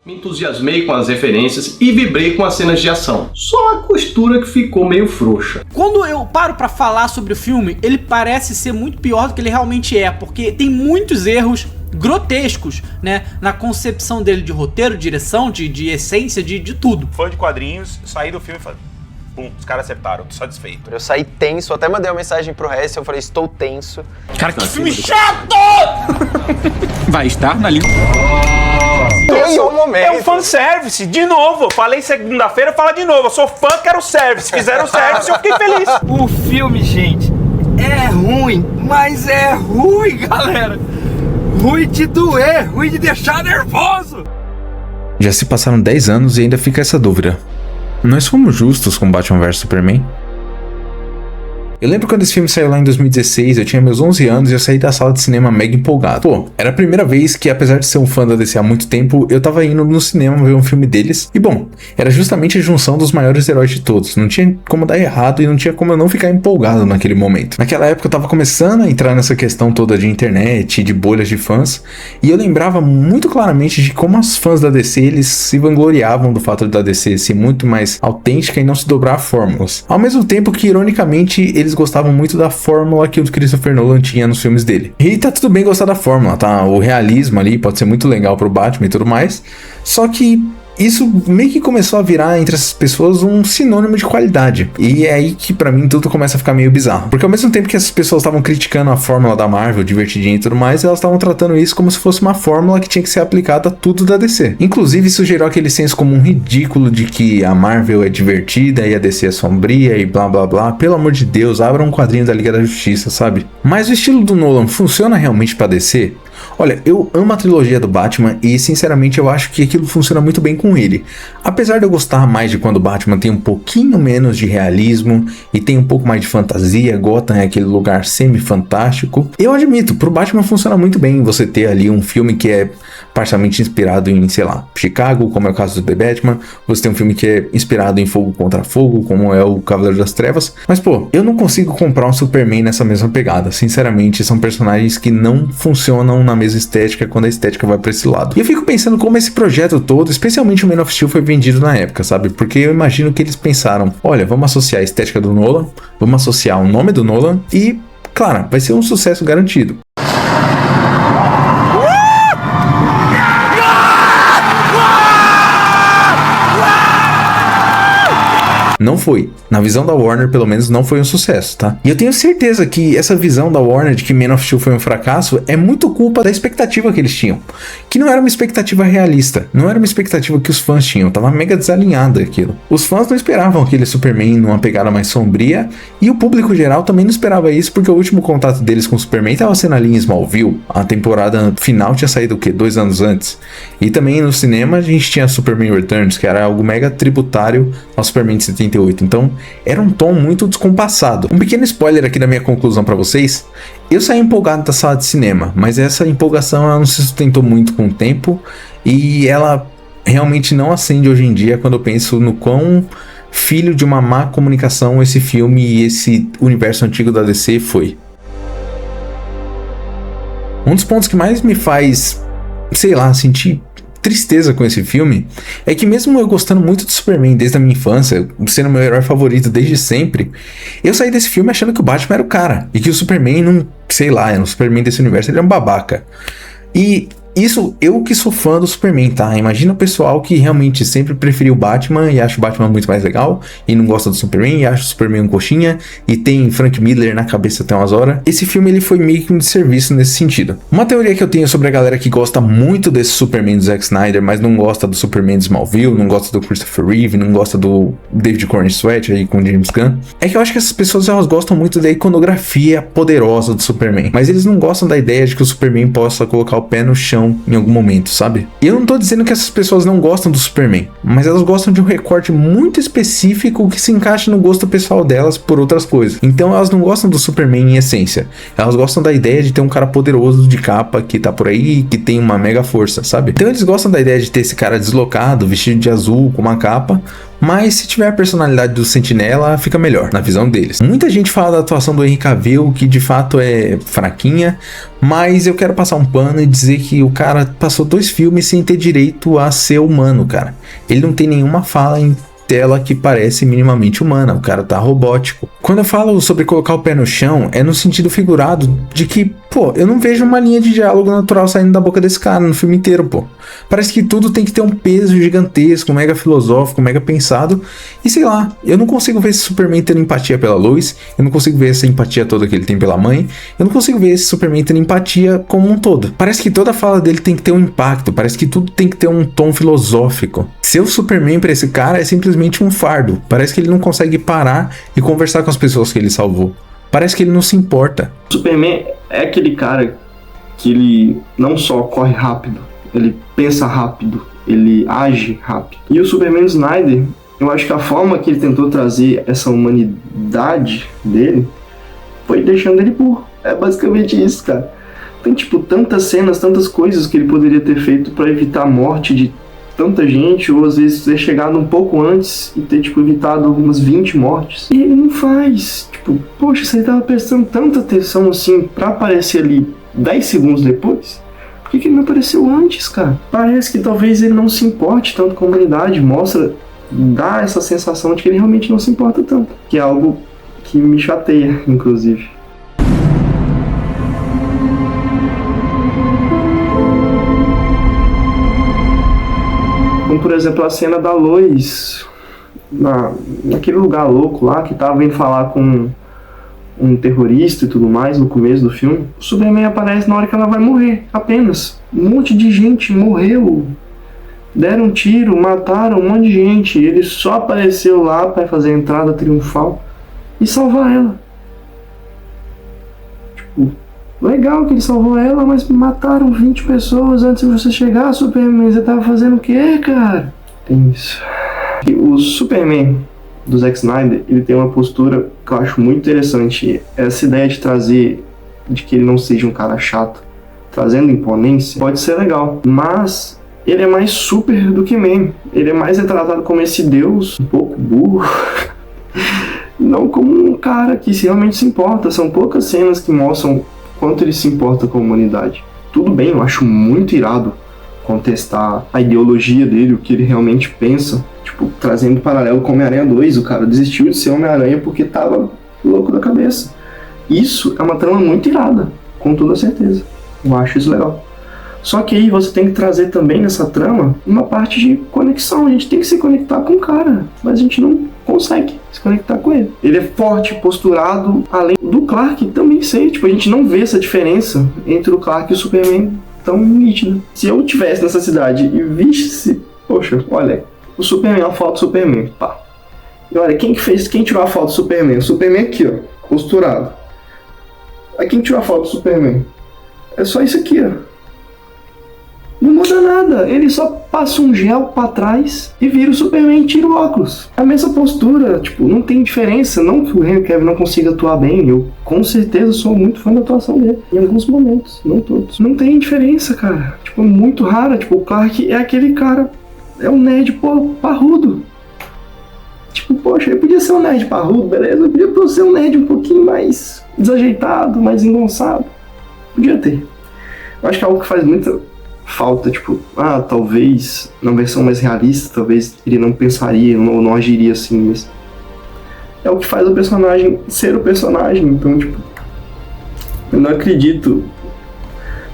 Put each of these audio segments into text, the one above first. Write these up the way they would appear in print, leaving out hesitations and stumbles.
Me entusiasmei com as referências e vibrei com as cenas de ação. Só a costura que ficou meio frouxa. Quando eu paro pra falar sobre o filme, ele parece ser muito pior do que ele realmente é, porque tem muitos erros grotescos, né, na concepção dele de roteiro, direção, de essência, de tudo. Fã de quadrinhos, saí do filme e falei, pum, os caras acertaram, tô satisfeito. Eu saí tenso, até mandei uma mensagem pro Hess, eu falei, estou tenso. Cara, que filme chato! Vai estar na lista. É um fanservice, de novo. Falei segunda-feira, fala de novo. Eu sou fã, quero service. Fizeram service, eu fiquei feliz. O filme, gente, é ruim, mas é ruim, galera. Ruim de doer, ruim de deixar nervoso. Já se passaram 10 anos e ainda fica essa dúvida. Nós fomos justos com Batman vs Superman? Eu lembro quando esse filme saiu lá em 2016, eu tinha meus 11 anos e eu saí da sala de cinema mega empolgado. Pô, era a primeira vez que, apesar de ser um fã da DC há muito tempo, eu tava indo no cinema ver um filme deles. E bom, era justamente a junção dos maiores heróis de todos. Não tinha como dar errado e não tinha como eu não ficar empolgado naquele momento. Naquela época eu tava começando a entrar nessa questão toda de internet, de bolhas de fãs. E eu lembrava muito claramente de como os fãs da DC, eles se vangloriavam do fato da DC ser muito mais autêntica e não se dobrar a fórmulas. Ao mesmo tempo que, ironicamente, eles gostavam muito da fórmula que o Christopher Nolan tinha nos filmes dele. E tá tudo bem gostar da fórmula, tá? O realismo ali pode ser muito legal pro Batman e tudo mais, só que isso meio que começou a virar entre essas pessoas um sinônimo de qualidade. E é aí que pra mim tudo começa a ficar meio bizarro. Porque ao mesmo tempo que essas pessoas estavam criticando a fórmula da Marvel, divertidinha e tudo mais, elas estavam tratando isso como se fosse uma fórmula que tinha que ser aplicada a tudo da DC. Inclusive isso gerou aquele senso comum ridículo de que a Marvel é divertida e a DC é sombria e blá blá blá. Pelo amor de Deus, abra um quadrinho da Liga da Justiça, sabe? Mas o estilo do Nolan funciona realmente pra DC? Olha, eu amo a trilogia do Batman e sinceramente eu acho que aquilo funciona muito bem com ele. Apesar de eu gostar mais de quando o Batman tem um pouquinho menos de realismo e tem um pouco mais de fantasia, Gotham é aquele lugar semi-fantástico, eu admito, pro Batman funciona muito bem você ter ali um filme que é parcialmente inspirado em, sei lá, Chicago, como é o caso do The Batman, você tem um filme que é inspirado em Fogo Contra Fogo, como é o Cavaleiro das Trevas, mas pô, eu não consigo comprar um Superman nessa mesma pegada, sinceramente, são personagens que não funcionam na mesma estética quando a estética vai pra esse lado. E eu fico pensando como esse projeto todo, especialmente o Man of Steel, foi vendido na época, sabe? Porque eu imagino que eles pensaram, olha, vamos associar a estética do Nolan, vamos associar o nome do Nolan e, claro, vai ser um sucesso garantido. Não foi. Na visão da Warner, pelo menos, não foi um sucesso, tá? E eu tenho certeza que essa visão da Warner de que Man of Steel foi um fracasso é muito culpa da expectativa que eles tinham. Que não era uma expectativa realista. Não era uma expectativa que os fãs tinham. Tava mega desalinhado aquilo. Os fãs não esperavam aquele Superman numa pegada mais sombria. E o público geral também não esperava isso, porque o último contato deles com o Superman tava sendo ali em Smallville. A temporada final tinha saído o quê? 2 anos antes. E também no cinema a gente tinha Superman Returns, que era algo mega tributário ao Superman de 78. Então, era um tom muito descompassado. Um pequeno spoiler aqui da minha conclusão pra vocês. Eu saí empolgado da sala de cinema, mas essa empolgação ela não se sustentou muito com o tempo e ela realmente não acende hoje em dia quando eu penso no quão filho de uma má comunicação esse filme e esse universo antigo da DC foi. Um dos pontos que mais me faz, sei lá, sentir tristeza com esse filme é que mesmo eu gostando muito do Superman desde a minha infância, sendo meu herói favorito desde sempre, eu saí desse filme achando que o Batman era o cara e que o Superman não, sei lá, o Superman desse universo ele é um babaca. E isso, eu que sou fã do Superman, tá? Imagina o pessoal que realmente sempre preferiu o Batman e acha o Batman muito mais legal e não gosta do Superman e acha o Superman um coxinha e tem Frank Miller na cabeça até umas horas. Esse filme ele foi meio que um desserviço nesse sentido. Uma teoria que eu tenho sobre a galera que gosta muito desse Superman do Zack Snyder, mas não gosta do Superman de Smallville, não gosta do Christopher Reeve, não gosta do David Corenswet aí com James Gunn, é que eu acho que essas pessoas elas gostam muito da iconografia poderosa do Superman, mas eles não gostam da ideia de que o Superman possa colocar o pé no chão em algum momento, sabe? E eu não tô dizendo que essas pessoas não gostam do Superman, mas elas gostam de um recorte muito específico que se encaixa no gosto pessoal delas por outras coisas. Então elas não gostam do Superman em essência, elas gostam da ideia de ter um cara poderoso de capa que tá por aí e que tem uma mega força, sabe? Então eles gostam da ideia de ter esse cara deslocado, vestido de azul, com uma capa, Mas se tiver a personalidade do Sentinela, fica melhor, na visão deles. Muita gente fala da atuação do Henry Cavill, que de fato é fraquinha, mas eu quero passar um pano e dizer que o cara passou 2 filmes sem ter direito a ser humano, cara. Ele não tem nenhuma fala em tela que parece minimamente humana, o cara tá robótico. Quando eu falo sobre colocar o pé no chão, é no sentido figurado de que, pô, eu não vejo uma linha de diálogo natural saindo da boca desse cara no filme inteiro, pô. Parece que tudo tem que ter um peso gigantesco, mega filosófico, mega pensado, e sei lá, eu não consigo ver esse Superman tendo empatia pela Lois, eu não consigo ver essa empatia toda que ele tem pela mãe, eu não consigo ver esse Superman tendo empatia como um todo. Parece que toda fala dele tem que ter um impacto, parece que tudo tem que ter um tom filosófico. Ser o Superman pra esse cara é simplesmente um fardo, parece que ele não consegue parar e conversar com as pessoas que ele salvou. Parece que ele não se importa. O Superman é aquele cara que ele não só corre rápido, ele pensa rápido, ele age rápido. E o Superman Snyder, eu acho que a forma que ele tentou trazer essa humanidade dele foi deixando ele burro. É basicamente isso, cara. Tem, tipo, tantas cenas, tantas coisas que ele poderia ter feito pra evitar a morte de tanta gente, ou às vezes ter chegado um pouco antes e ter, tipo, evitado algumas 20 mortes. E ele não faz. Tipo, poxa, você tava prestando tanta atenção assim pra aparecer ali 10 segundos depois? Por que ele não apareceu antes, cara? Parece que talvez ele não se importe tanto com a humanidade, mostra, dá essa sensação de que ele realmente não se importa tanto. Que é algo que me chateia, inclusive. Como, por exemplo, a cena da Lois naquele lugar louco lá, que tava indo falar com um terrorista e tudo mais no começo do filme. O Superman aparece na hora que ela vai morrer, apenas. Um monte de gente morreu, deram um tiro, mataram um monte de gente. Ele só apareceu lá para fazer a entrada triunfal e salvar ela. Tipo, legal que ele salvou ela, mas mataram 20 pessoas antes de você chegar, Superman. Você tava fazendo o quê, cara? Tem isso. E o Superman do Zack Snyder, ele tem uma postura que eu acho muito interessante. Essa ideia de trazer, de que ele não seja um cara chato, trazendo imponência, pode ser legal. Mas ele é mais super do que man. Ele é mais retratado como esse deus, um pouco burro. Não como um cara que realmente se importa. São poucas cenas que mostram quanto ele se importa com a humanidade. Tudo bem, eu acho muito irado contestar a ideologia dele, o que ele realmente pensa. Tipo, trazendo paralelo com Homem-Aranha 2, o cara desistiu de ser Homem-Aranha porque tava louco da cabeça. Isso é uma trama muito irada, com toda certeza. Eu acho isso legal. Só que aí você tem que trazer também nessa trama uma parte de conexão. A gente tem que se conectar com o cara, mas a gente não consegue se conectar com ele. Ele é forte, posturado, além do Clark também sei. Tipo, a gente não vê essa diferença entre o Clark e o Superman tão nítida. Se eu tivesse nessa cidade e visse, poxa, olha, o Superman, a foto do Superman, pá. E olha, quem tirou a foto do Superman? O Superman aqui, ó, posturado. Aí quem tirou a foto do Superman? É só isso aqui, ó. Não muda nada, ele só passa um gel pra trás e vira o Superman e tira o óculos. A mesma postura, tipo, não tem diferença. Não que o Henry Cavill não consiga atuar bem, eu com certeza sou muito fã da atuação dele. Em alguns momentos, não todos. Não tem diferença, cara. Tipo, muito rara. Tipo, o Clark é aquele cara, é um nerd, pô, parrudo. Tipo, poxa, ele podia ser um nerd parrudo, beleza? Podia ser um nerd um pouquinho mais desajeitado, mais engonçado. Podia ter. Eu acho que é algo que faz muita falta, tipo, talvez na versão mais realista, talvez ele não pensaria, não agiria assim, mas é o que faz o personagem ser o personagem. Então, tipo, eu não acredito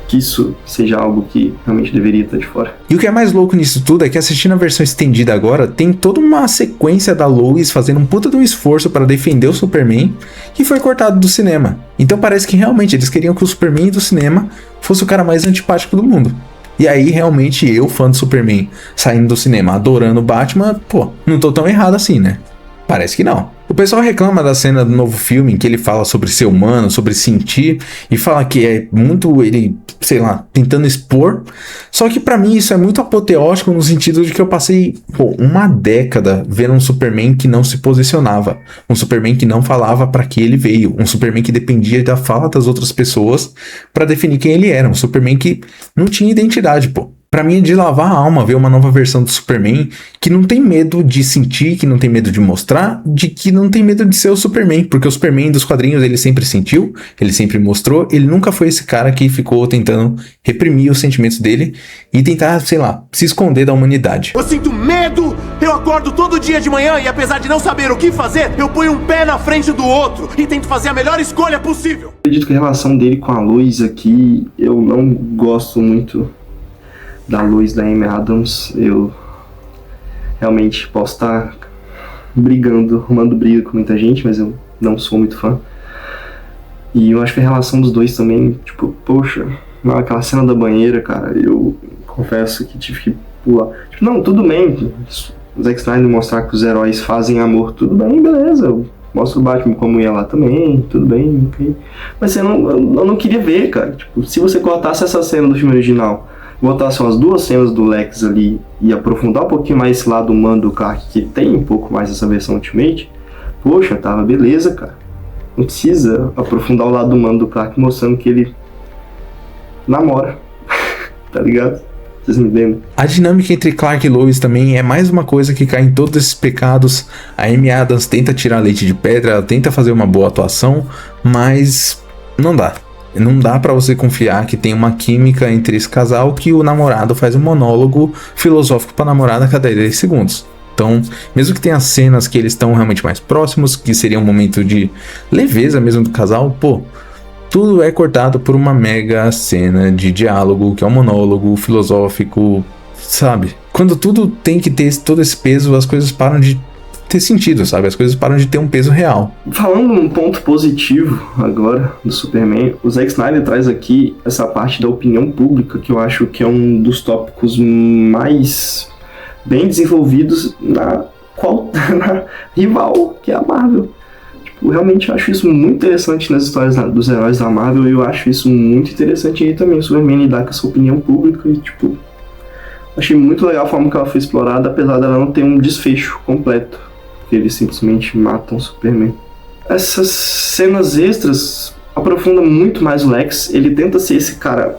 que isso seja algo que realmente deveria estar de fora. E o que é mais louco nisso tudo é que assistindo a versão estendida agora, tem toda uma sequência da Lois fazendo um puta de um esforço para defender o Superman, que foi cortado do cinema. Então parece que realmente eles queriam que o Superman do cinema fosse o cara mais antipático do mundo. E aí, realmente, eu, fã do Superman, saindo do cinema adorando o Batman, pô, não tô tão errado assim, né? Parece que não. O pessoal reclama da cena do novo filme em que ele fala sobre ser humano, sobre sentir, e fala que é muito ele, sei lá, tentando expor. Só que pra mim isso é muito apoteótico no sentido de que eu passei, uma década vendo um Superman que não se posicionava. Um Superman que não falava pra que ele veio. Um Superman que dependia da fala das outras pessoas pra definir quem ele era. Um Superman que não tinha identidade, pô. Pra mim é de lavar a alma ver uma nova versão do Superman que não tem medo de sentir, que não tem medo de mostrar, de que não tem medo de ser o Superman, porque o Superman dos quadrinhos ele sempre sentiu, ele sempre mostrou, ele nunca foi esse cara que ficou tentando reprimir os sentimentos dele e tentar, sei lá, se esconder da humanidade. Eu sinto medo, eu acordo todo dia de manhã e apesar de não saber o que fazer, eu ponho um pé na frente do outro e tento fazer a melhor escolha possível. Acredito que a relação dele com a Lois aqui, eu não gosto muito da Lois da Amy Adams. Eu realmente posso estar arrumando briga com muita gente, mas eu não sou muito fã. E eu acho que a relação dos dois também, tipo, poxa, aquela cena da banheira, cara, eu confesso que tive que pular. Tipo, não, tudo bem, o Zack Snyder mostrar que os heróis fazem amor, tudo bem, beleza, eu mostro o Batman como ia lá também, tudo bem, ok. Mas eu não queria ver, cara, tipo, se você cortasse essa cena do filme original, botasse umas 2 cenas do Lex ali e aprofundar um pouquinho mais esse lado humano do Clark, que tem um pouco mais essa versão Ultimate, poxa, tava beleza, cara. Não precisa aprofundar o lado humano do Clark mostrando que ele namora, tá ligado? Vocês me entendem? A dinâmica entre Clark e Lois também é mais uma coisa que cai em todos esses pecados. A Amy Adams tenta tirar leite de pedra, ela tenta fazer uma boa atuação, mas não dá. Não dá pra você confiar que tem uma química entre esse casal, que o namorado faz um monólogo filosófico pra namorada a cada 10 segundos. Então, mesmo que tenha cenas que eles estão realmente mais próximos, que seria um momento de leveza mesmo do casal, pô, tudo é cortado por uma mega cena de diálogo, que é um monólogo filosófico, sabe? Quando tudo tem que ter todo esse peso, as coisas param de ter sentido, sabe? As coisas param de ter um peso real. Falando um ponto positivo agora do Superman, o Zack Snyder traz aqui essa parte da opinião pública, que eu acho que é um dos tópicos mais bem desenvolvidos na rival, que é a Marvel. Tipo, realmente eu acho isso muito interessante nas histórias dos heróis da Marvel, e eu acho isso muito interessante aí também, o Superman lidar com essa opinião pública, e tipo, achei muito legal a forma que ela foi explorada, apesar dela não ter um desfecho completo, porque eles simplesmente matam o Superman. Essas cenas extras aprofundam muito mais o Lex. Ele tenta ser esse cara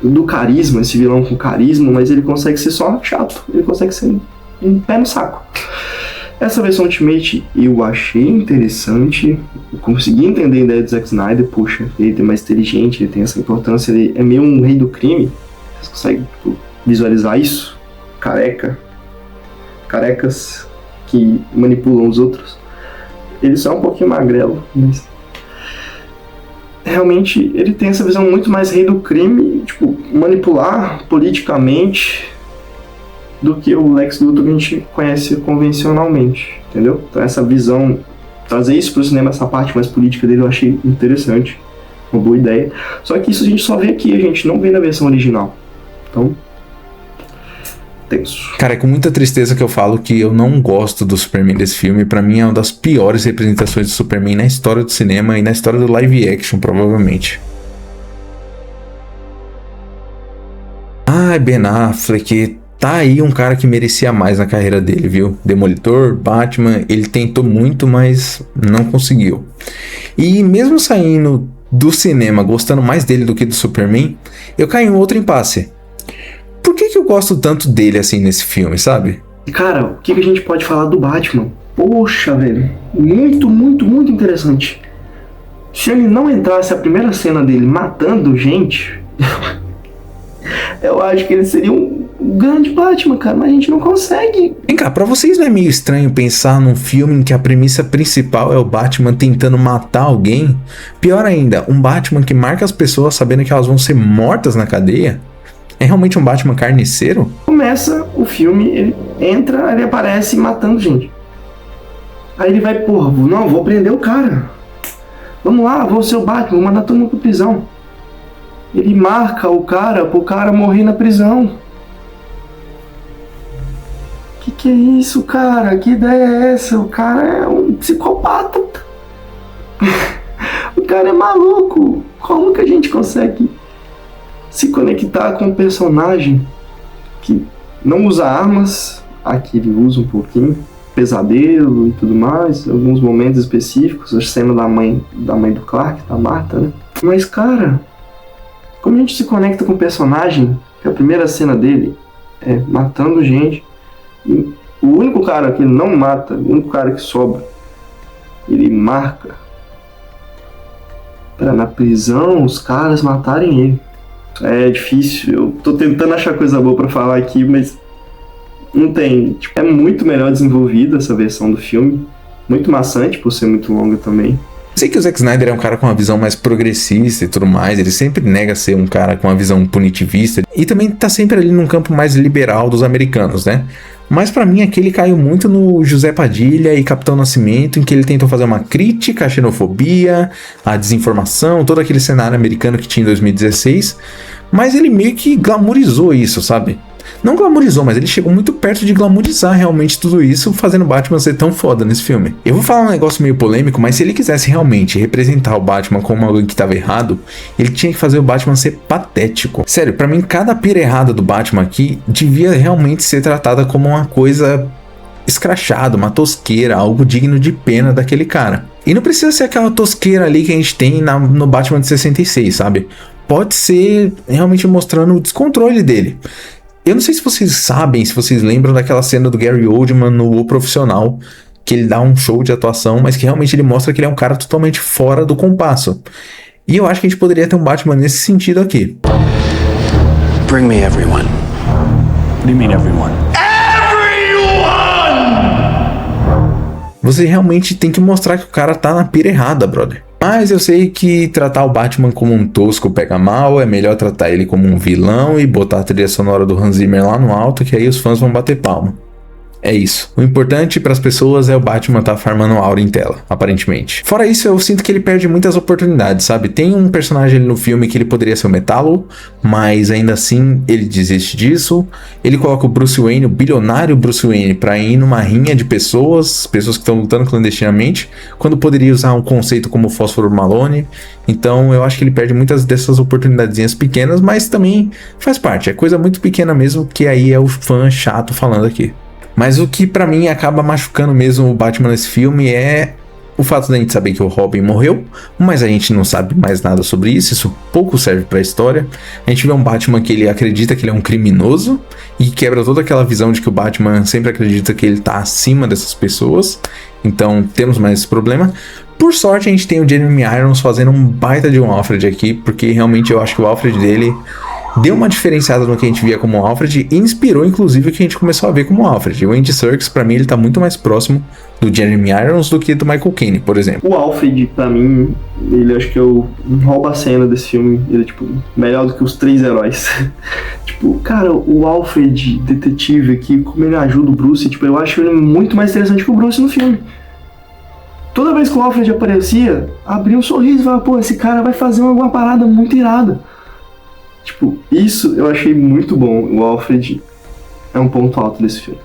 do carisma, esse vilão com carisma, mas ele consegue ser só chato, ele consegue ser um pé no saco. Essa versão Ultimate eu achei interessante, eu consegui entender a ideia do Zack Snyder, puxa, ele é mais inteligente, ele tem essa importância, ele é meio um rei do crime. Vocês conseguem visualizar isso? Carecas que manipulam os outros. Ele só é um pouquinho magrelo, mas realmente ele tem essa visão muito mais rei do crime, tipo, manipular politicamente, do que o Lex Luthor que a gente conhece convencionalmente, entendeu? Então essa visão, trazer isso pro cinema, essa parte mais política dele, eu achei interessante, uma boa ideia. Só que isso a gente só vê aqui, a gente não vê na versão original. Então, tenso. Cara, é com muita tristeza que eu falo que eu não gosto do Superman desse filme. Pra mim é uma das piores representações do Superman na história do cinema e na história do live action, provavelmente. Ben Affleck, tá aí um cara que merecia mais na carreira dele, viu? Demolidor, Batman, ele tentou muito, mas não conseguiu. E mesmo saindo do cinema gostando mais dele do que do Superman, eu caí em outro impasse. Por que eu gosto tanto dele assim nesse filme, sabe? Cara, o que a gente pode falar do Batman? Poxa, velho, muito, muito, muito interessante. Se ele não entrasse a primeira cena dele matando gente, eu acho que ele seria um grande Batman, cara, mas a gente não consegue. Vem cá, pra vocês não é meio estranho pensar num filme em que a premissa principal é o Batman tentando matar alguém? Pior ainda, um Batman que marca as pessoas sabendo que elas vão ser mortas na cadeia? É realmente um Batman carniceiro? Começa o filme, ele entra, ele aparece matando gente. Aí ele vai, porra, não, vou prender o cara. Vamos lá, vou ser o Batman, vou mandar todo mundo pra prisão. Ele marca o cara pro cara morrer na prisão. Que é isso, cara? Que ideia é essa? O cara é um psicopata. O cara é maluco. Como que a gente consegue se conectar com um personagem que não usa armas? Aqui ele usa um pouquinho, pesadelo e tudo mais, alguns momentos específicos, a cena da mãe do Clark, da Martha, né? Mas, cara, como a gente se conecta com um personagem que a primeira cena dele é matando gente. E o único cara que ele não mata, o único cara que sobra, ele marca pra na prisão os caras matarem ele. É difícil, eu tô tentando achar coisa boa pra falar aqui, mas não tem. Tipo, é muito melhor desenvolvida essa versão do filme, muito maçante por ser muito longa também. Sei que o Zack Snyder é um cara com uma visão mais progressista e tudo mais, ele sempre nega ser um cara com uma visão punitivista e também tá sempre ali num campo mais liberal dos americanos, né? Mas pra mim aqui ele caiu muito no José Padilha e Capitão Nascimento, em que ele tentou fazer uma crítica à xenofobia, à desinformação, todo aquele cenário americano que tinha em 2016, mas ele meio que glamourizou isso, sabe? Não glamourizou, mas ele chegou muito perto de glamourizar realmente tudo isso, fazendo o Batman ser tão foda nesse filme. Eu vou falar um negócio meio polêmico, mas se ele quisesse realmente representar o Batman como alguém que tava errado, ele tinha que fazer o Batman ser patético. Sério, pra mim cada pira errada do Batman aqui devia realmente ser tratada como uma coisa escrachada, uma tosqueira, algo digno de pena daquele cara. E não precisa ser aquela tosqueira ali que a gente tem no Batman de 66, sabe? Pode ser realmente mostrando o descontrole dele. Eu não sei se vocês sabem, se vocês lembram daquela cena do Gary Oldman no O Profissional, que ele dá um show de atuação, mas que realmente ele mostra que ele é um cara totalmente fora do compasso. E eu acho que a gente poderia ter um Batman nesse sentido aqui. Bring me everyone. What do you mean everyone? Você realmente tem que mostrar que o cara tá na pira errada, brother. Mas eu sei que tratar o Batman como um tosco pega mal, é melhor tratar ele como um vilão e botar a trilha sonora do Hans Zimmer lá no alto, que aí os fãs vão bater palma. É isso. O importante para as pessoas é o Batman tá farmando aura em tela, aparentemente. Fora isso, eu sinto que ele perde muitas oportunidades, sabe? Tem um personagem ali no filme que ele poderia ser o Metallo, mas ainda assim ele desiste disso. Ele coloca o Bruce Wayne, o bilionário Bruce Wayne, pra ir numa rinha de pessoas que estão lutando clandestinamente, quando poderia usar um conceito como o Fósforo Malone. Então eu acho que ele perde muitas dessas oportunidadezinhas pequenas, mas também faz parte. É coisa muito pequena mesmo, que aí é o fã chato falando aqui. Mas o que pra mim acaba machucando mesmo o Batman nesse filme é o fato da gente saber que o Robin morreu, mas a gente não sabe mais nada sobre isso pouco serve pra história. A gente vê um Batman que ele acredita que ele é um criminoso e quebra toda aquela visão de que o Batman sempre acredita que ele tá acima dessas pessoas, então temos mais esse problema. Por sorte a gente tem o Jeremy Irons fazendo um baita de um Alfred aqui, porque realmente eu acho que o Alfred dele deu uma diferenciada no que a gente via como Alfred e inspirou inclusive o que a gente começou a ver como Alfred. O Andy Serkis, pra mim, ele tá muito mais próximo do Jeremy Irons do que do Michael Caine, por exemplo. O Alfred, pra mim, ele acho que é o rouba-cena desse filme. Ele é, tipo, melhor do que os 3 heróis. Tipo, cara, o Alfred, detetive aqui, como ele ajuda o Bruce, tipo, eu acho ele muito mais interessante que o Bruce no filme. Toda vez que o Alfred aparecia, abria um sorriso e falava, pô, esse cara vai fazer alguma parada muito irada. Tipo, isso eu achei muito bom. O Alfred é um ponto alto desse filme.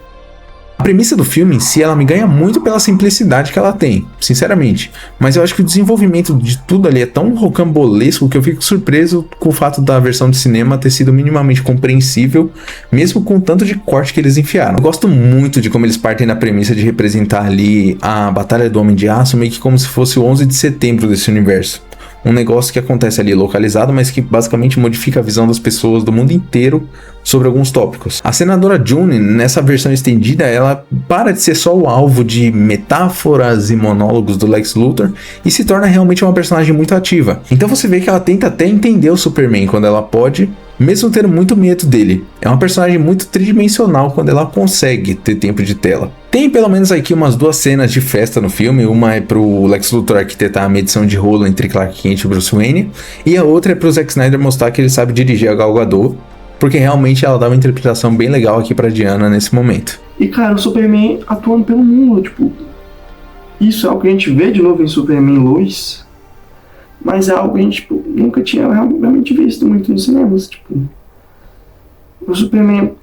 A premissa do filme em si, ela me ganha muito pela simplicidade que ela tem, sinceramente. Mas eu acho que o desenvolvimento de tudo ali é tão rocambolesco que eu fico surpreso com o fato da versão de cinema ter sido minimamente compreensível, mesmo com o tanto de corte que eles enfiaram. Eu gosto muito de como eles partem da premissa de representar ali a Batalha do Homem de Aço meio que como se fosse o 11 de setembro desse universo. Um negócio que acontece ali localizado, mas que basicamente modifica a visão das pessoas do mundo inteiro sobre alguns tópicos. A senadora June, nessa versão estendida, ela para de ser só o alvo de metáforas e monólogos do Lex Luthor e se torna realmente uma personagem muito ativa. Então você vê que ela tenta até entender o Superman quando ela pode, mesmo tendo muito medo dele. É uma personagem muito tridimensional quando ela consegue ter tempo de tela. Tem pelo menos aqui umas 2 cenas de festa no filme. Uma é pro Lex Luthor arquitetar a medição de rolo entre Clark Kent e Bruce Wayne, e a outra é pro Zack Snyder mostrar que ele sabe dirigir a Gal Gadot, porque realmente ela dá uma interpretação bem legal aqui pra Diana nesse momento. E cara, o Superman atuando pelo mundo, tipo, isso é algo que a gente vê de novo em Superman Lois, mas é algo que a gente, tipo, nunca tinha realmente visto muito nos cinemas. Tipo, o Superman,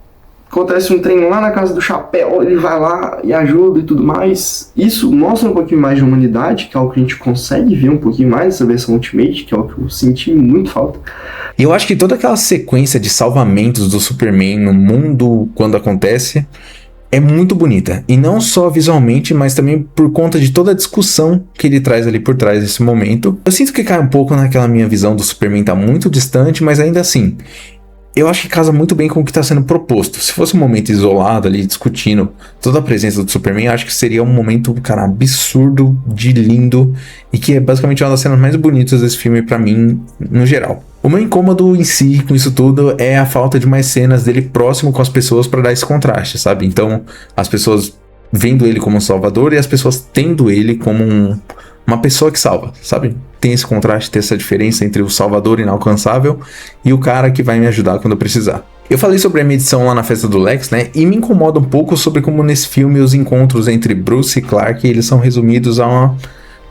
acontece um trem lá na casa do Chapéu, ele vai lá e ajuda e tudo mais. Isso mostra um pouquinho mais de humanidade, que é algo que a gente consegue ver um pouquinho mais nessa versão Ultimate, que é algo que eu senti muito falta. E eu acho que toda aquela sequência de salvamentos do Superman no mundo quando acontece é muito bonita. E não só visualmente, mas também por conta de toda a discussão que ele traz ali por trás desse momento. Eu sinto que cai um pouco naquela minha visão do Superman tá muito distante, mas ainda assim, eu acho que casa muito bem com o que está sendo proposto. Se fosse um momento isolado ali, discutindo toda a presença do Superman, eu acho que seria um momento, cara, absurdo de lindo e que é basicamente uma das cenas mais bonitas desse filme pra mim, no geral. O meu incômodo em si com isso tudo é a falta de mais cenas dele próximo com as pessoas pra dar esse contraste, sabe? Então, as pessoas vendo ele como um salvador e as pessoas tendo ele como uma pessoa que salva, sabe? Tem esse contraste, tem essa diferença entre o salvador inalcançável e o cara que vai me ajudar quando eu precisar. Eu falei sobre a minha edição lá na festa do Lex, né? E me incomoda um pouco sobre como nesse filme os encontros entre Bruce e Clark, eles são resumidos a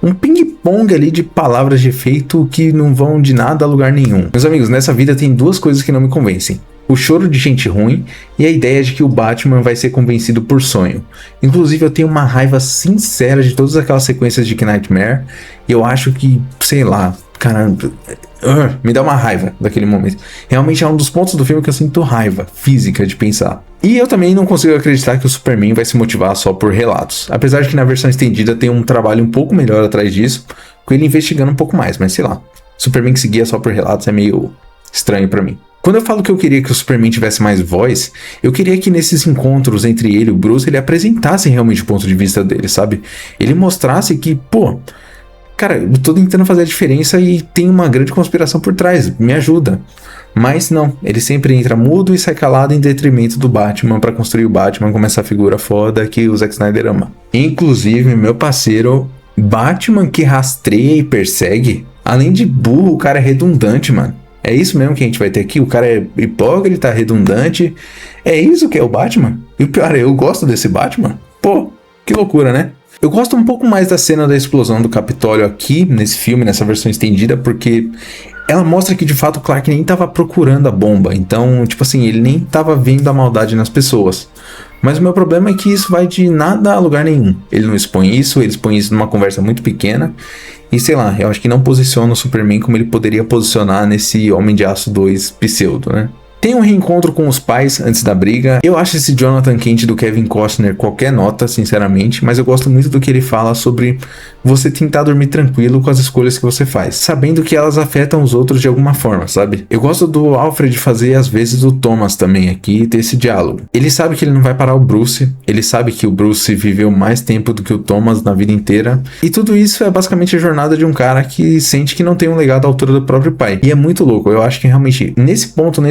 um ping-pong ali de palavras de efeito que não vão de nada a lugar nenhum. Meus amigos, nessa vida tem duas coisas que não me convencem. O choro de gente ruim e a ideia de que o Batman vai ser convencido por sonho. Inclusive eu tenho uma raiva sincera de todas aquelas sequências de Nightmare. E eu acho que, sei lá, caramba, me dá uma raiva daquele momento. Realmente é um dos pontos do filme que eu sinto raiva física de pensar. E eu também não consigo acreditar que o Superman vai se motivar só por relatos. Apesar de que na versão estendida tem um trabalho um pouco melhor atrás disso, com ele investigando um pouco mais, mas sei lá. Superman que seguia só por relatos é meio estranho pra mim. Quando eu falo que eu queria que o Superman tivesse mais voz, eu queria que nesses encontros entre ele e o Bruce, ele apresentasse realmente o ponto de vista dele, sabe? Ele mostrasse que, pô, cara, eu tô tentando fazer a diferença e tem uma grande conspiração por trás, me ajuda. Mas não, ele sempre entra mudo e sai calado em detrimento do Batman pra construir o Batman como essa figura foda que o Zack Snyder ama. Inclusive, meu parceiro, Batman que rastreia e persegue, além de burro, o cara é redundante, mano. É isso mesmo que a gente vai ter aqui? O cara é hipócrita, redundante. É isso que é o Batman? E o pior, eu gosto desse Batman. Pô, que loucura, né? Eu gosto um pouco mais da cena da explosão do Capitólio aqui, nesse filme, nessa versão estendida, porque ela mostra que de fato o Clark nem tava procurando a bomba. Então, tipo assim, ele nem tava vendo a maldade nas pessoas. Mas o meu problema é que isso vai de nada a lugar nenhum. Ele não expõe isso, ele expõe isso numa conversa muito pequena. E sei lá, eu acho que não posiciona o Superman como ele poderia posicionar nesse Homem de Aço 2 pseudo, né? Tem um reencontro com os pais antes da briga. Eu acho esse Jonathan Kent do Kevin Costner qualquer nota, sinceramente, mas eu gosto muito do que ele fala sobre você tentar dormir tranquilo com as escolhas que você faz, sabendo que elas afetam os outros de alguma forma, sabe? Eu gosto do Alfred fazer às vezes o Thomas também aqui e ter esse diálogo. Ele sabe que ele não vai parar o Bruce, ele sabe que o Bruce viveu mais tempo do que o Thomas na vida inteira, e tudo isso é basicamente a jornada de um cara que sente que não tem um legado à altura do próprio pai. E é muito louco, eu acho que realmente nesse ponto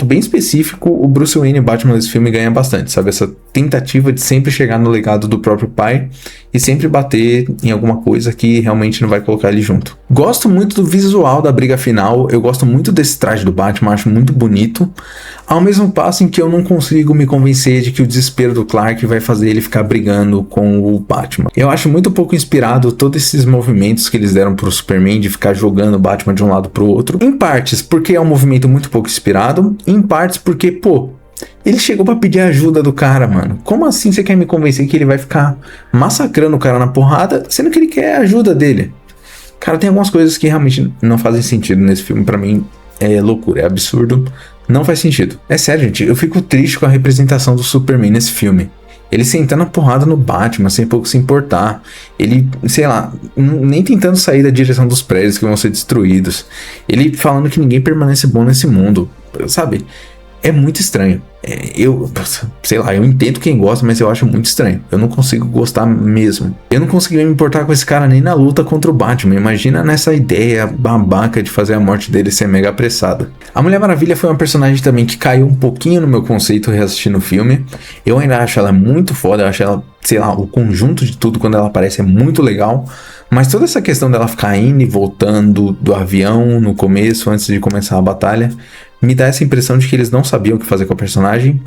bem específico, o Bruce Wayne Batman desse filme ganha bastante, sabe? Essa tentativa de sempre chegar no legado do próprio pai e sempre bater em alguma coisa que realmente não vai colocar ele junto. Gosto muito do visual da briga final, eu gosto muito desse traje do Batman, acho muito bonito, ao mesmo passo em que eu não consigo me convencer de que o desespero do Clark vai fazer ele ficar brigando com o Batman. Eu acho muito pouco inspirado todos esses movimentos que eles deram pro Superman de ficar jogando o Batman de um lado pro outro, em partes porque é um movimento muito pouco inspirado, em partes porque, pô, ele chegou pra pedir ajuda do cara, mano. Como assim você quer me convencer que ele vai ficar massacrando o cara na porrada, sendo que ele quer a ajuda dele? Cara, tem algumas coisas que realmente não fazem sentido nesse filme. Pra mim é loucura, é absurdo, não faz sentido. É sério, gente, eu fico triste com a representação do Superman nesse filme. Ele sentando a porrada no Batman, sem pouco se importar. Ele, sei lá, nem tentando sair da direção dos prédios que vão ser destruídos. Ele falando que ninguém permanece bom nesse mundo, sabe? É muito estranho. Sei lá, eu entendo quem gosta, mas eu acho muito estranho. Eu não consigo gostar mesmo. Eu não consegui me importar com esse cara nem na luta contra o Batman. Imagina nessa ideia babaca de fazer a morte dele ser mega apressada. A Mulher Maravilha foi uma personagem também que caiu um pouquinho no meu conceito reassistindo o filme. Eu ainda acho ela muito foda. Eu acho ela, sei lá, o conjunto de tudo quando ela aparece é muito legal. Mas toda essa questão dela ficar indo e voltando do avião no começo, antes de começar a batalha, me dá essa impressão de que eles não sabiam o que fazer com a personagem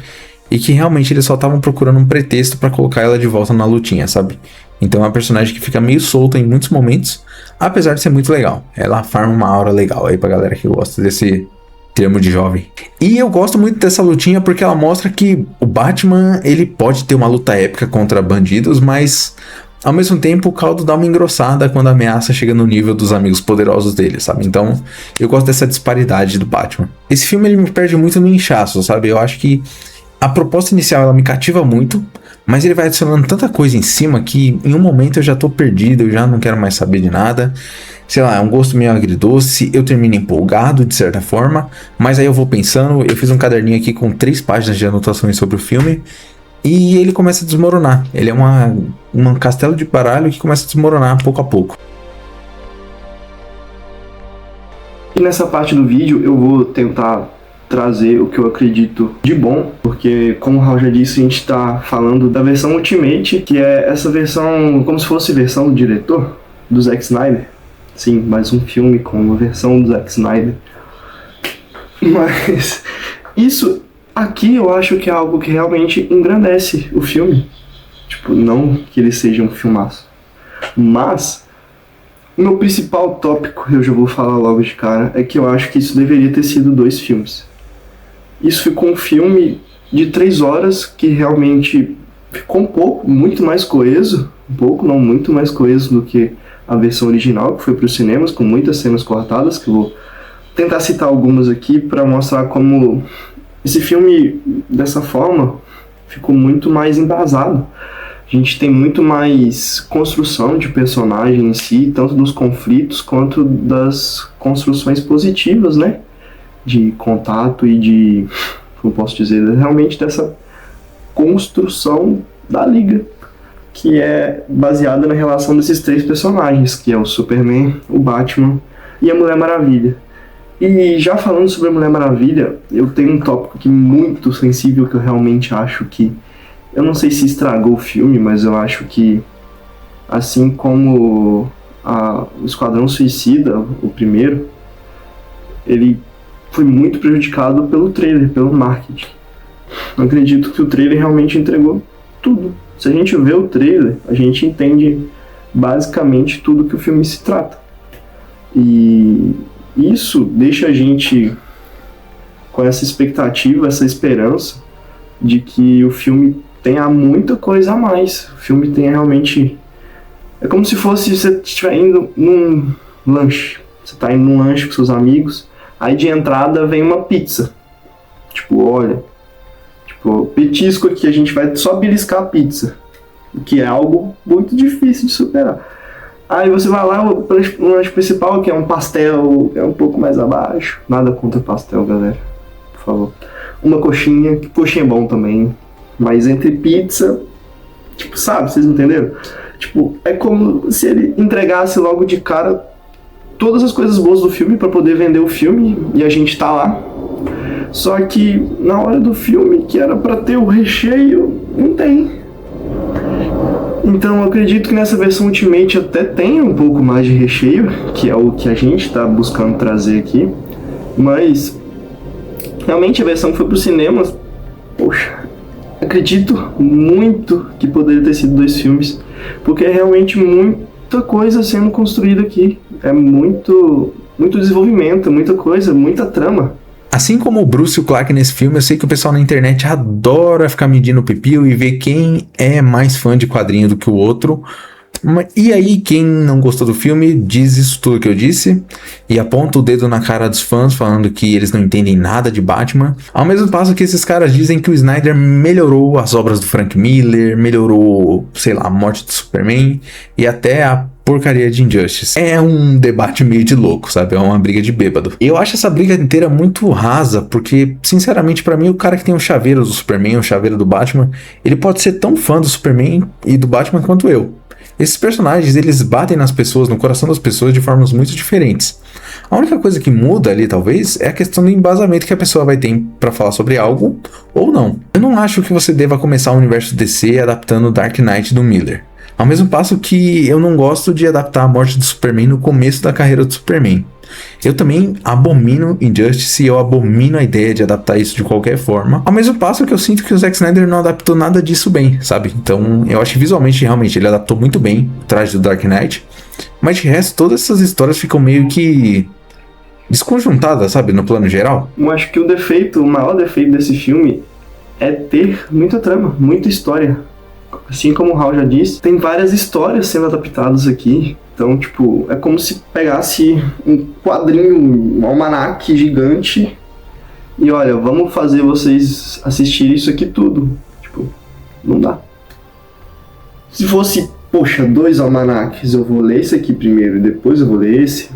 e que realmente eles só estavam procurando um pretexto pra colocar ela de volta na lutinha, sabe? Então é uma personagem que fica meio solta em muitos momentos, apesar de ser muito legal. Ela farma uma aura legal aí pra galera que gosta desse termo de jovem. E eu gosto muito dessa lutinha porque ela mostra que o Batman, ele pode ter uma luta épica contra bandidos, mas ao mesmo tempo o caldo dá uma engrossada quando a ameaça chega no nível dos amigos poderosos dele, sabe? Então eu gosto dessa disparidade do Batman. Esse filme ele me perde muito no inchaço, sabe? Eu acho que a proposta inicial ela me cativa muito, Mas ele vai adicionando tanta coisa em cima que em um momento eu já tô perdido, eu já não quero mais saber de nada. Sei lá, é um gosto meio agridoce, eu termino empolgado de certa forma, mas aí eu vou pensando, eu fiz um caderninho aqui com 3 páginas de anotações sobre o filme e ele começa a desmoronar. Ele é um castelo de baralho que começa a desmoronar pouco a pouco. E nessa parte do vídeo eu vou tentar trazer o que eu acredito de bom, porque como o Raul já disse, a gente tá falando da versão Ultimate, que é essa versão, como se fosse versão do diretor, do Zack Snyder. Sim, mais um filme com uma versão do Zack Snyder. Mas isso aqui eu acho que é algo que realmente engrandece o filme. Tipo, não que ele seja um filmaço, mas o meu principal tópico, eu já vou falar logo de cara, é que eu acho que isso deveria ter sido 2 filmes. Isso ficou um filme de 3 horas que realmente ficou um pouco, muito mais coeso, muito mais coeso do que a versão original, que foi para os cinemas, com muitas cenas cortadas, que eu vou tentar citar algumas aqui para mostrar como esse filme, dessa forma, ficou muito mais embasado. A gente tem muito mais construção de personagem em si, tanto dos conflitos quanto das construções positivas, né? De contato e de, como posso dizer, realmente dessa construção da Liga, que é baseada na relação desses 3 personagens, que é o Superman, o Batman e a Mulher Maravilha. E já falando sobre a Mulher Maravilha, eu tenho um tópico aqui muito sensível que eu realmente acho que, eu não sei se estragou o filme, mas eu acho que, assim como o Esquadrão Suicida, o primeiro, ele foi muito prejudicado pelo trailer, pelo marketing. Eu acredito que o trailer realmente entregou tudo. Se a gente vê o trailer, a gente entende basicamente tudo que o filme se trata. E isso deixa a gente com essa expectativa, essa esperança de que o filme tenha muita coisa a mais. O filme tenha realmente... É como se fosse você estiver indo num lanche. Você está indo num lanche com seus amigos, aí de entrada vem uma pizza. Tipo, olha... petisco aqui, a gente vai só beliscar a pizza, o que é algo muito difícil de superar. Aí você vai lá, o lanche principal, que é um pastel, é um pouco mais abaixo. Nada contra pastel, galera, por favor. Uma coxinha, que coxinha é bom também, mas entre pizza, tipo, sabe, vocês entenderam? Tipo, é como se ele entregasse logo de cara todas as coisas boas do filme para poder vender o filme, e a gente tá lá. Só que na hora do filme, que era pra ter o recheio, não tem. Então eu acredito que nessa versão Ultimate até tenha um pouco mais de recheio, que é o que a gente tá buscando trazer aqui. Mas realmente a versão que foi pro cinema, poxa, acredito muito que poderia ter sido 2 filmes, porque é realmente muita coisa sendo construída aqui. É muito desenvolvimento, muita coisa, muita trama. Assim como o Bruce e o Clark nesse filme, eu sei que o pessoal na internet adora ficar medindo o pepino e ver quem é mais fã de quadrinho do que o outro. E aí, quem não gostou do filme diz isso tudo que eu disse e aponta o dedo na cara dos fãs, falando que eles não entendem nada de Batman. Ao mesmo passo que esses caras dizem que o Snyder melhorou as obras do Frank Miller, melhorou, sei lá, a morte do Superman e até a porcaria de Injustice. É um debate meio de louco, sabe? É uma briga de bêbado. Eu acho essa briga inteira muito rasa, porque, sinceramente, pra mim, o cara que tem o chaveiro do Superman, o chaveiro do Batman, ele pode ser tão fã do Superman e do Batman quanto eu. Esses personagens, eles batem nas pessoas, no coração das pessoas de formas muito diferentes. A única coisa que muda ali, talvez, é a questão do embasamento que a pessoa vai ter pra falar sobre algo, ou não. Eu não acho que você deva começar o universo DC adaptando Dark Knight do Miller. Ao mesmo passo que eu não gosto de adaptar a morte do Superman no começo da carreira do Superman. Eu também abomino Injustice e eu abomino a ideia de adaptar isso de qualquer forma. Ao mesmo passo que eu sinto que o Zack Snyder não adaptou nada disso bem, sabe? Então eu acho que visualmente, realmente, ele adaptou muito bem o traje do Dark Knight. Mas de resto, todas essas histórias ficam meio que desconjuntadas, sabe? No plano geral. Eu acho que o maior defeito desse filme é ter muita trama, muita história. Assim como o Raul já disse, tem várias histórias sendo adaptadas aqui. Então, tipo, é como se pegasse um quadrinho, um almanaque gigante e olha, vamos fazer vocês assistirem isso aqui tudo. Tipo, não dá. Se fosse, poxa, 2 almanaques, eu vou ler esse aqui primeiro e depois eu vou ler esse.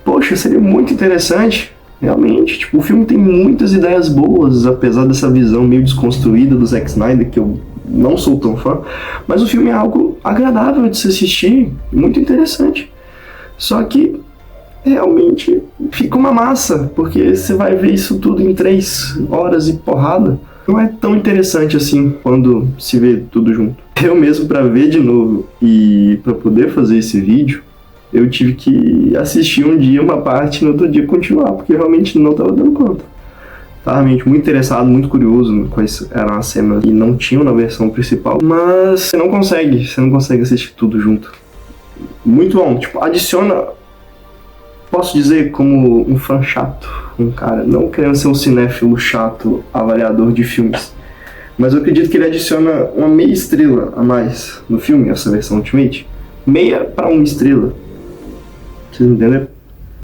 Poxa, seria muito interessante. Realmente, tipo, o filme tem muitas ideias boas, apesar dessa visão meio desconstruída do Zack Snyder, que eu não sou tão fã. Mas o filme é algo agradável de se assistir, muito interessante. Só que, realmente, fica uma massa, porque você vai ver isso tudo em 3 horas e porrada. Não é tão interessante assim, quando se vê tudo junto. Eu mesmo, para ver de novo e para poder fazer esse vídeo, eu tive que assistir um dia uma parte e no outro dia continuar, porque eu realmente não estava dando conta. Estava realmente muito interessado, muito curioso quais eram as cenas que não tinham na versão principal, mas você não consegue assistir tudo junto. Muito bom, tipo, adiciona, posso dizer como um fã chato, um cara, não querendo ser um cinéfilo chato, avaliador de filmes, mas eu acredito que ele adiciona uma meia estrela a mais no filme, essa versão Ultimate, meia para 1 estrela. Vocês entenderam?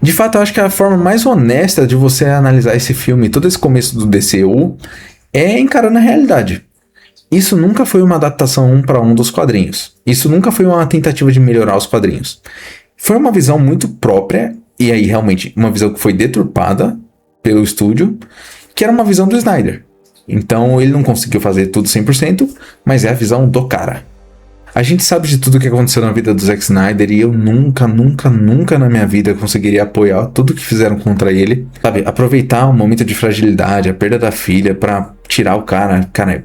De fato, eu acho que a forma mais honesta de você analisar esse filme, todo esse começo do DCU, é encarando a realidade. Isso nunca foi uma adaptação 1 para 1 dos quadrinhos. Isso nunca foi uma tentativa de melhorar os quadrinhos. Foi uma visão muito própria, e aí realmente uma visão que foi deturpada pelo estúdio, que era uma visão do Snyder. Então ele não conseguiu fazer tudo 100%, mas é a visão do cara. A gente sabe de tudo que aconteceu na vida do Zack Snyder e eu nunca na minha vida conseguiria apoiar tudo que fizeram contra ele. Sabe, aproveitar o momento de fragilidade, a perda da filha pra tirar o cara. Cara,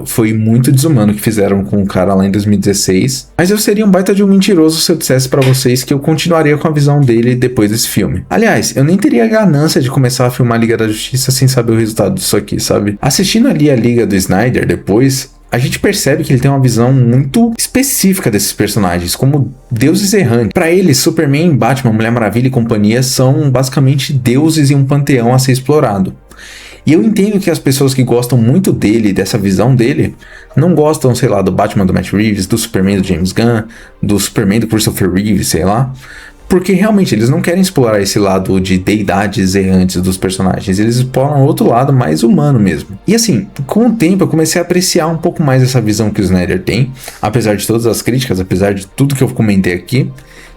foi muito desumano o que fizeram com o cara lá em 2016. Mas eu seria um baita de um mentiroso se eu dissesse pra vocês que eu continuaria com a visão dele depois desse filme. Aliás, eu nem teria a ganância de começar a filmar a Liga da Justiça sem saber o resultado disso aqui, sabe? Assistindo ali a Liga do Snyder depois, a gente percebe que ele tem uma visão muito específica desses personagens, como deuses errantes. Para ele, Superman, Batman, Mulher Maravilha e companhia são basicamente deuses em um panteão a ser explorado. E eu entendo que as pessoas que gostam muito dele, dessa visão dele, não gostam, sei lá, do Batman do Matt Reeves, do Superman do James Gunn, do Superman do Christopher Reeve, sei lá. Porque realmente eles não querem explorar esse lado de deidades errantes dos personagens. Eles exploram outro lado mais humano mesmo. E assim, com o tempo eu comecei a apreciar um pouco mais essa visão que o Snyder tem. Apesar de todas as críticas, apesar de tudo que eu comentei aqui.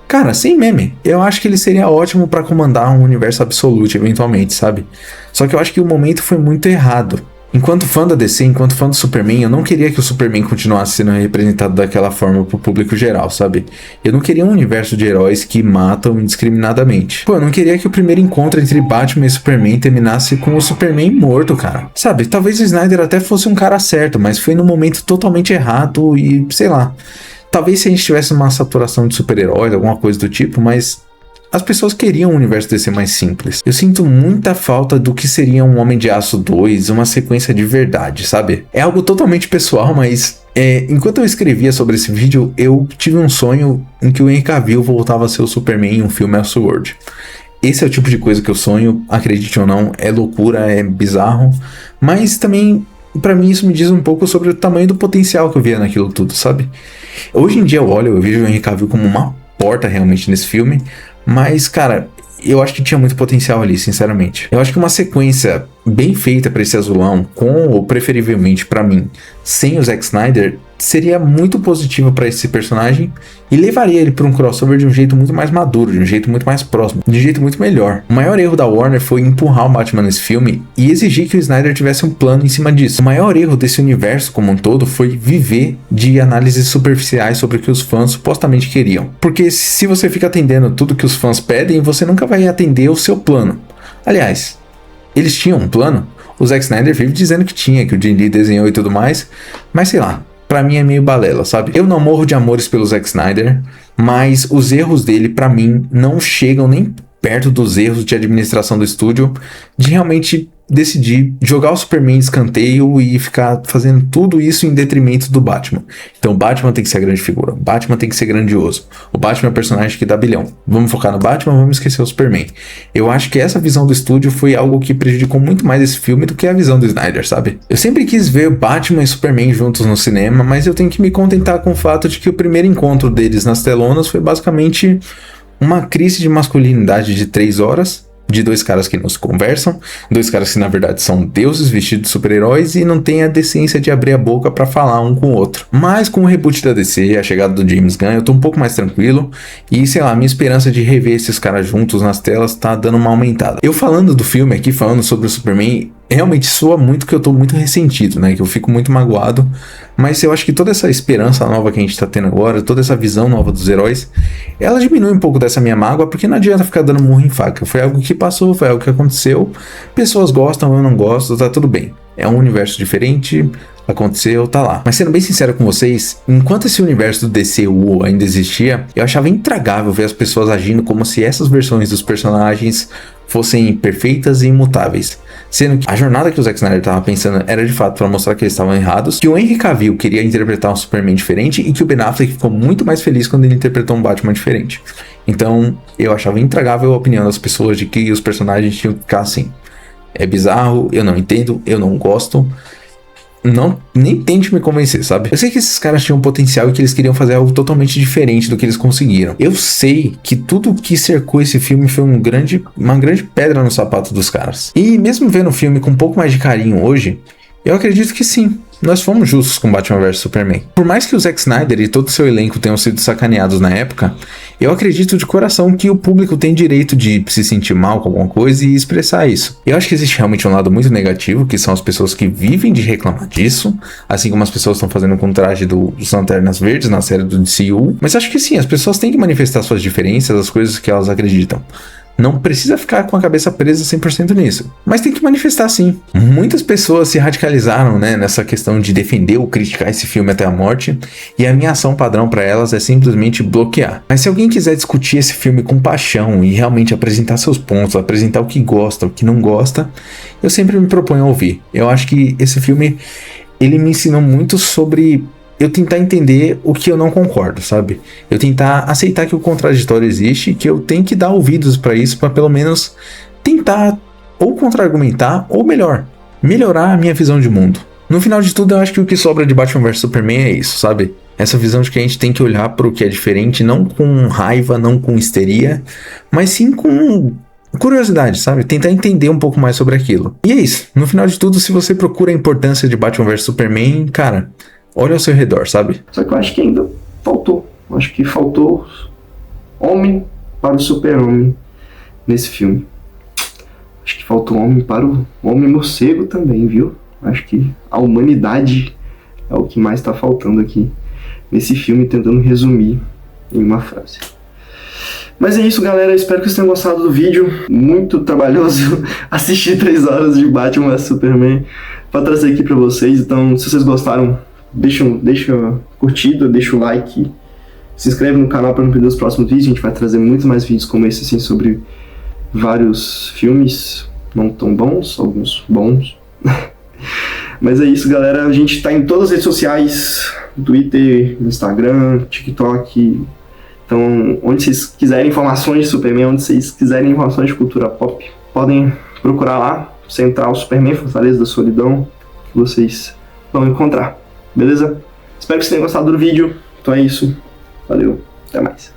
Cara, sem meme, eu acho que ele seria ótimo pra comandar um universo absoluto eventualmente, sabe? Só que eu acho que o momento foi muito errado. Enquanto fã da DC, enquanto fã do Superman, eu não queria que o Superman continuasse sendo representado daquela forma pro público geral, sabe? Eu não queria um universo de heróis que matam indiscriminadamente. Pô, eu não queria que o primeiro encontro entre Batman e Superman terminasse com o Superman morto, cara. Sabe, talvez o Snyder até fosse um cara certo, mas foi num momento totalmente errado e, sei lá. Talvez se a gente tivesse uma saturação de super-heróis, alguma coisa do tipo, mas as pessoas queriam um universo DC mais simples. Eu sinto muita falta do que seria um Homem de Aço 2, uma sequência de verdade, sabe? É algo totalmente pessoal, mas enquanto eu escrevia sobre esse vídeo, eu tive um sonho em que o Henry Cavill voltava a ser o Superman em um filme Elseworld. Esse é o tipo de coisa que eu sonho, acredite ou não, é loucura, é bizarro, mas também, pra mim, isso me diz um pouco sobre o tamanho do potencial que eu via naquilo tudo, sabe? Hoje em dia eu vejo o Henry Cavill como uma porta realmente nesse filme, mas, cara, eu acho que tinha muito potencial ali, sinceramente. Eu acho que uma sequência bem feita pra esse azulão, com ou preferivelmente pra mim, sem o Zack Snyder, seria muito positiva pra esse personagem e levaria ele pra um crossover de um jeito muito mais maduro, de um jeito muito mais próximo, de um jeito muito melhor. O maior erro da Warner foi empurrar o Batman nesse filme e exigir que o Snyder tivesse um plano em cima disso. O maior erro desse universo como um todo foi viver de análises superficiais sobre o que os fãs supostamente queriam. Porque se você fica atendendo tudo que os fãs pedem, você nunca vai atender o seu plano. Aliás, eles tinham um plano? O Zack Snyder vive dizendo que tinha, que o Jim Lee desenhou e tudo mais, mas sei lá. Pra mim é meio balela, sabe? Eu não morro de amores pelo Zack Snyder, mas os erros dele, pra mim, não chegam nem perto dos erros de administração do estúdio, de realmente decidir jogar o Superman de escanteio e ficar fazendo tudo isso em detrimento do Batman. Então o Batman tem que ser a grande figura, o Batman tem que ser grandioso, o Batman é o personagem que dá bilhão. Vamos focar no Batman, vamos esquecer o Superman. Eu acho que essa visão do estúdio foi algo que prejudicou muito mais esse filme do que a visão do Snyder, sabe? Eu sempre quis ver Batman e Superman juntos no cinema, mas eu tenho que me contentar com o fato de que o primeiro encontro deles nas telonas foi basicamente uma crise de masculinidade de 3 horas, de dois caras que não se conversam, dois caras que na verdade são deuses vestidos de super-heróis e não têm a decência de abrir a boca pra falar um com o outro. Mas com o reboot da DC, a chegada do James Gunn, eu tô um pouco mais tranquilo e, sei lá, minha esperança de rever esses caras juntos nas telas tá dando uma aumentada. Eu falando do filme aqui, falando sobre o Superman, realmente soa muito que eu tô muito ressentido, né, que eu fico muito magoado, mas eu acho que toda essa esperança nova que a gente tá tendo agora, toda essa visão nova dos heróis, ela diminui um pouco dessa minha mágoa, porque não adianta ficar dando murro em faca. Foi algo que passou, foi algo que aconteceu, pessoas gostam, eu não gosto, tá tudo bem. É um universo diferente, aconteceu, tá lá. Mas sendo bem sincero com vocês, enquanto esse universo do DCU ainda existia, eu achava intragável ver as pessoas agindo como se essas versões dos personagens fossem perfeitas e imutáveis. Sendo que a jornada que o Zack Snyder tava pensando era de fato para mostrar que eles estavam errados, que o Henry Cavill queria interpretar um Superman diferente e que o Ben Affleck ficou muito mais feliz quando ele interpretou um Batman diferente. Então, eu achava intragável a opinião das pessoas de que os personagens tinham que ficar assim. É bizarro, eu não entendo, eu não gosto. Não, nem tente me convencer, sabe? Eu sei que esses caras tinham potencial e que eles queriam fazer algo totalmente diferente do que eles conseguiram. Eu sei que tudo que cercou esse filme foi uma grande pedra no sapato dos caras. E mesmo vendo o filme com um pouco mais de carinho hoje, eu acredito que sim, nós fomos justos com Batman vs Superman. Por mais que o Zack Snyder e todo o seu elenco tenham sido sacaneados na época, eu acredito de coração que o público tem direito de se sentir mal com alguma coisa e expressar isso. Eu acho que existe realmente um lado muito negativo, que são as pessoas que vivem de reclamar disso, assim como as pessoas estão fazendo com o traje dos Lanternas Verdes na série do DCU. Mas acho que sim, as pessoas têm que manifestar suas diferenças, as coisas que elas acreditam. Não precisa ficar com a cabeça presa 100% nisso, mas tem que manifestar sim. Muitas pessoas se radicalizaram, né, nessa questão de defender ou criticar esse filme até a morte, e a minha ação padrão para elas é simplesmente bloquear. Mas se alguém quiser discutir esse filme com paixão e realmente apresentar seus pontos, apresentar o que gosta, o que não gosta, eu sempre me proponho a ouvir. Eu acho que esse filme, ele me ensinou muito sobre eu tentar entender o que eu não concordo, sabe? Eu tentar aceitar que o contraditório existe, que eu tenho que dar ouvidos pra isso, pra pelo menos tentar ou contra-argumentar, ou melhor, melhorar a minha visão de mundo. No final de tudo, eu acho que o que sobra de Batman vs Superman é isso, sabe? Essa visão de que a gente tem que olhar pro que é diferente, não com raiva, não com histeria, mas sim com curiosidade, sabe? Tentar entender um pouco mais sobre aquilo. E é isso. No final de tudo, se você procura a importância de Batman vs Superman, cara, olha ao seu redor, sabe? Só que eu acho que ainda faltou. Eu acho que faltou homem para o super-homem nesse filme. Acho que faltou homem para o homem-morcego também, viu? Acho que a humanidade é o que mais está faltando aqui nesse filme, tentando resumir em uma frase. Mas é isso, galera. Espero que vocês tenham gostado do vídeo. Muito trabalhoso assistir 3 horas de Batman vs Superman para trazer aqui para vocês. Então, se vocês gostaram, deixa curtida, deixa o like, se inscreve no canal para não perder os próximos vídeos. A gente vai trazer muitos mais vídeos como esse, assim, sobre vários filmes não tão bons, alguns bons. Mas é isso, galera. A gente tá em todas as redes sociais, Twitter, Instagram, TikTok. Então, onde vocês quiserem informações de Superman, onde vocês quiserem informações de cultura pop, podem procurar lá, Central Superman, Fortaleza da Solidão, que vocês vão encontrar. Beleza? Espero que vocês tenham gostado do vídeo. Então é isso. Valeu. Até mais.